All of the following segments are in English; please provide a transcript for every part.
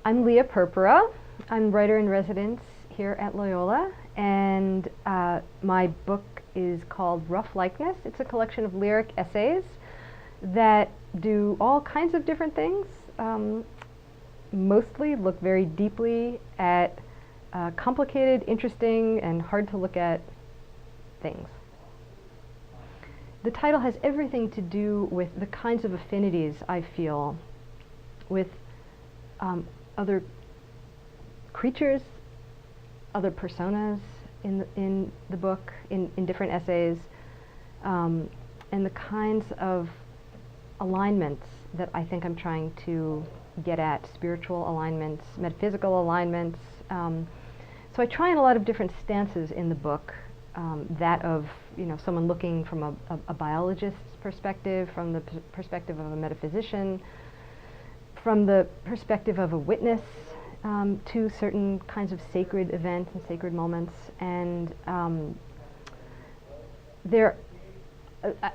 I'm Lia Purpura. I'm writer in residence here at Loyola, and my book is called Rough Likeness. It's a collection of lyric essays that do all kinds of different things. Mostly look very deeply at complicated, interesting, and hard to look at things. The title has everything to do with the kinds of affinities I feel with other creatures, other personas in the book, in different essays, and the kinds of alignments that I think I'm trying to get at, spiritual alignments, metaphysical alignments. So I try in a lot of different stances in the book, that of someone looking from a biologist's perspective, from the perspective of a metaphysician, from the perspective of a witness to certain kinds of sacred events and sacred moments. And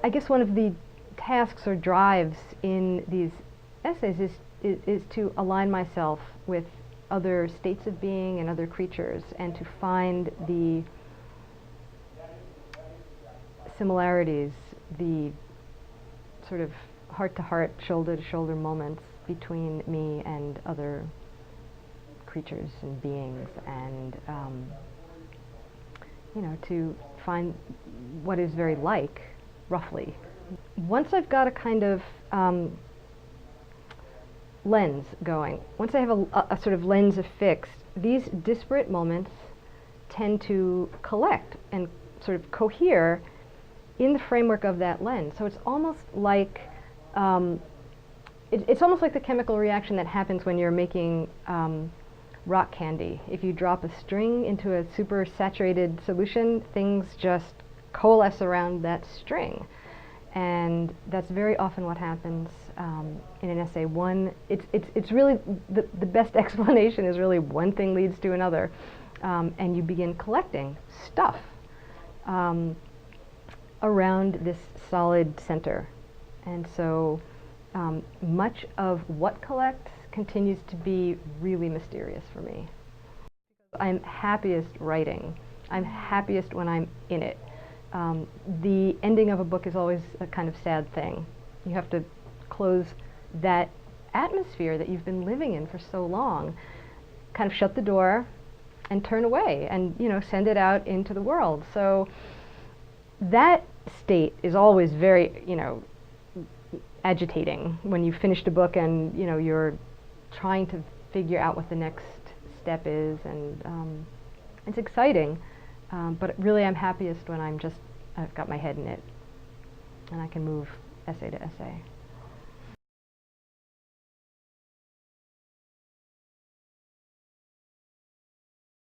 I guess one of the tasks or drives in these essays is to align myself with other states of being and other creatures, and to find the similarities, the sort of heart-to-heart, shoulder-to-shoulder moments between me and other creatures and beings, and to find what is very like, roughly. Once I've got a kind of lens going, once I have a sort of lens affixed, these disparate moments tend to collect and sort of cohere in the framework of that lens. So it's almost like it's almost like the chemical reaction that happens when you're making rock candy. If you drop a string into a super saturated solution, things just coalesce around that string. And that's very often what happens in an essay. It's really, the best explanation is really one thing leads to another, and you begin collecting stuff around this solid center. And so much of what collects continues to be really mysterious for me. I'm happiest writing. I'm happiest when I'm in it. The ending of a book is always a kind of sad thing. You have to close that atmosphere that you've been living in for so long, kind of shut the door and turn away and send it out into the world. So that state is always very agitating when you've finished a book and you're trying to figure out what the next step is, and it's exciting. But really I'm happiest when I've got my head in it and I can move essay to essay.